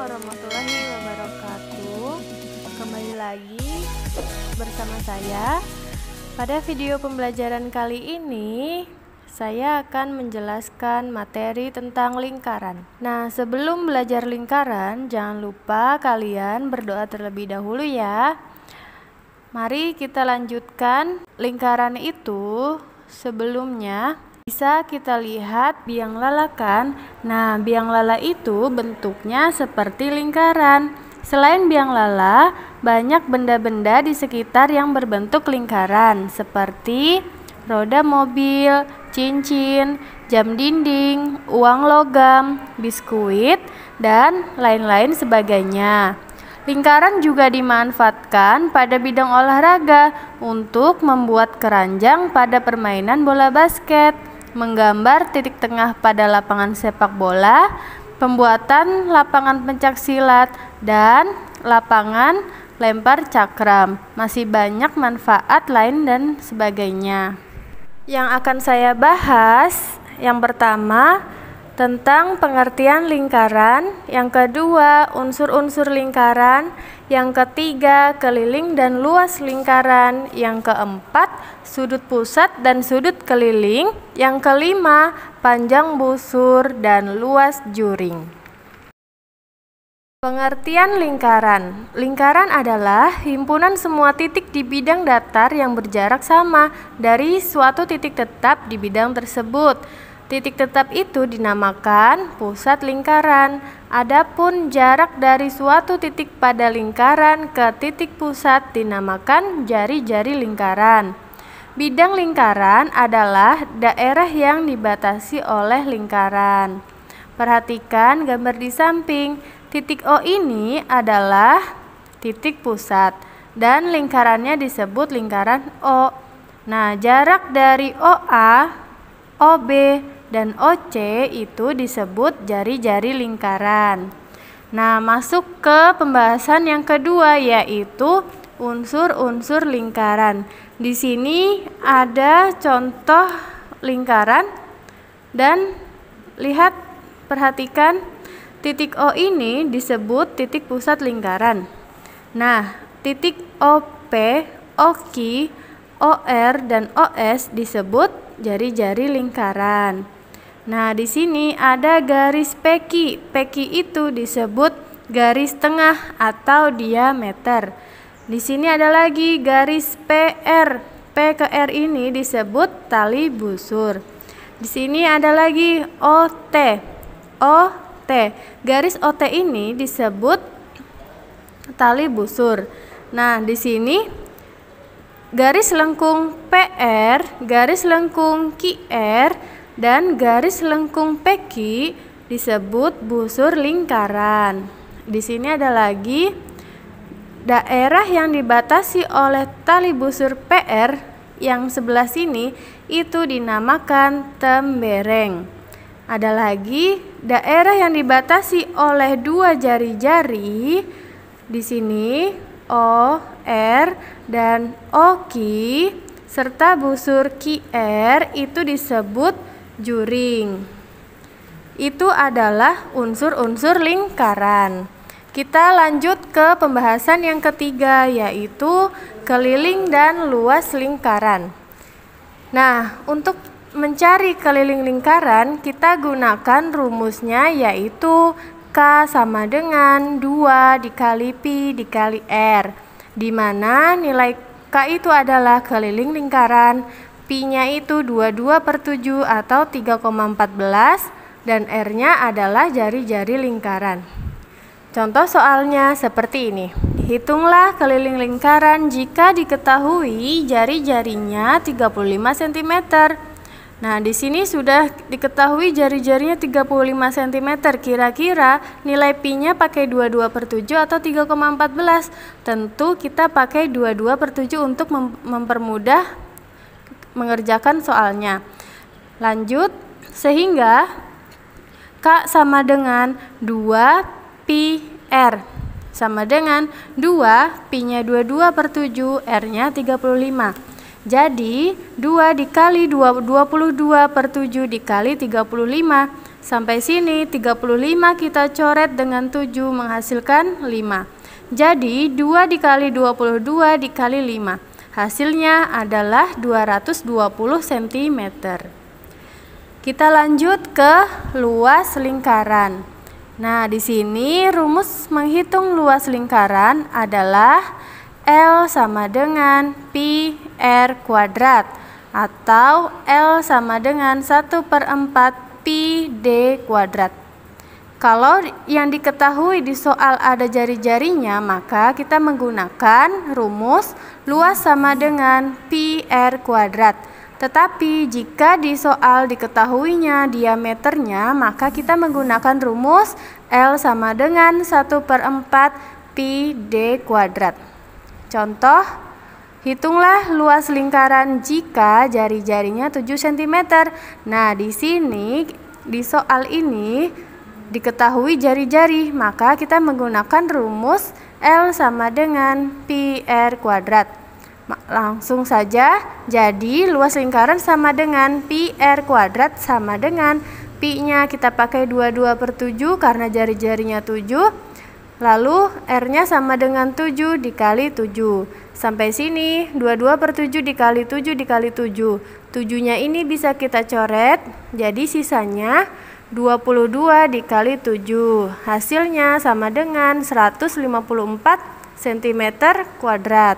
warahmatullahi wabarakatuh. Kembali lagi bersama saya. Pada video pembelajaran kali ini saya akan menjelaskan materi tentang lingkaran. Nah, sebelum belajar lingkaran, jangan lupa kalian berdoa terlebih dahulu ya. Mari kita lanjutkan. Lingkaran itu sebelumnya bisa kita lihat biang lala kan? Nah, biang lala itu bentuknya seperti lingkaran. Selain biang lala, banyak benda-benda di sekitar yang berbentuk lingkaran, seperti roda mobil, cincin, jam dinding, uang logam, biskuit, dan lain-lain sebagainya. Lingkaran juga dimanfaatkan pada bidang olahraga untuk membuat keranjang pada permainan bola basket, menggambar titik tengah pada lapangan sepak bola, pembuatan lapangan pencak silat, dan lapangan lempar cakram. Masih banyak manfaat lain dan sebagainya. Yang akan saya bahas, yang pertama tentang pengertian lingkaran, yang kedua unsur-unsur lingkaran, yang ketiga keliling dan luas lingkaran, yang keempat sudut pusat dan sudut keliling, yang kelima panjang busur dan luas juring. Pengertian lingkaran. Lingkaran adalah himpunan semua titik di bidang datar yang berjarak sama dari suatu titik tetap di bidang tersebut. Titik tetap itu dinamakan pusat lingkaran. Adapun jarak dari suatu titik pada lingkaran ke titik pusat dinamakan jari-jari lingkaran. Bidang lingkaran adalah daerah yang dibatasi oleh lingkaran. Perhatikan gambar di samping. Titik O ini adalah titik pusat dan lingkarannya disebut lingkaran O. Nah, jarak dari OA, OB, dan OC itu disebut jari-jari lingkaran. Nah, masuk ke pembahasan yang kedua, yaitu unsur-unsur lingkaran. Di sini ada contoh lingkaran dan perhatikan titik O ini disebut titik pusat lingkaran. Nah, titik OP, OQ, OR, dan OS disebut jari-jari lingkaran. Nah, di sini ada garis PQ. PQ itu disebut garis tengah atau diameter. Di sini ada lagi garis PR. P ke R ini disebut tali busur. Di sini ada lagi OT. OT. Garis OT ini disebut tali busur. Nah, di sini garis lengkung PR, garis lengkung QR, dan garis lengkung PQ disebut busur lingkaran. Di sini ada lagi daerah yang dibatasi oleh tali busur PR yang sebelah sini itu dinamakan tembereng. Ada lagi daerah yang dibatasi oleh dua jari-jari. Di sini O, R, dan OQ serta busur QR itu disebut juring. Itu adalah unsur-unsur lingkaran. Kita lanjut ke pembahasan yang ketiga, yaitu keliling dan luas lingkaran. Nah, untuk mencari keliling lingkaran, kita gunakan rumusnya, yaitu K sama dengan 2 dikali Pi dikali R, di mana nilai K itu adalah keliling lingkaran, Pi-nya itu 22/7 atau 3,14, dan R-nya adalah jari-jari lingkaran. Contoh soalnya seperti ini. Hitunglah keliling lingkaran jika diketahui jari-jarinya 35 cm. Nah, di sini sudah diketahui jari-jarinya 35 cm. Kira-kira nilai Pi-nya pakai 22/7 atau 3,14. Tentu kita pakai 22/7 untuk mempermudah mengerjakan soalnya. Lanjut, sehingga K sama dengan 2 Pi R sama dengan 2 Pi-nya 22/7, R-nya 35. Jadi 2 dikali 22/7 dikali 35 Sampai sini 35 kita coret dengan 7 menghasilkan 5. Jadi 2 dikali 22 dikali 5. Hasilnya adalah 220 cm. Kita lanjut ke luas lingkaran. Nah, di sini rumus menghitung luas lingkaran adalah L sama dengan pi R kuadrat atau L sama dengan 1/4 pi d kuadrat. Kalau yang diketahui di soal ada jari-jarinya, maka kita menggunakan rumus luas sama dengan pi R kuadrat. Tetapi jika di soal diketahuinya diameternya, maka kita menggunakan rumus L sama dengan 1/4 pi d kuadrat. Contoh, hitunglah luas lingkaran jika jari-jarinya 7 cm. Nah, di sini di soal ini diketahui jari-jari, maka kita menggunakan rumus L sama dengan pi R kuadrat. Langsung saja, jadi luas lingkaran sama dengan pi R kuadrat sama dengan pi-nya kita pakai 22/7 karena jari-jarinya 7. Lalu R-nya sama dengan 7 dikali 7. Sampai sini 22/7 dikali 7 dikali 7. 7-nya ini bisa kita coret, jadi sisanya 22 dikali 7. Hasilnya sama dengan 154 cm kuadrat.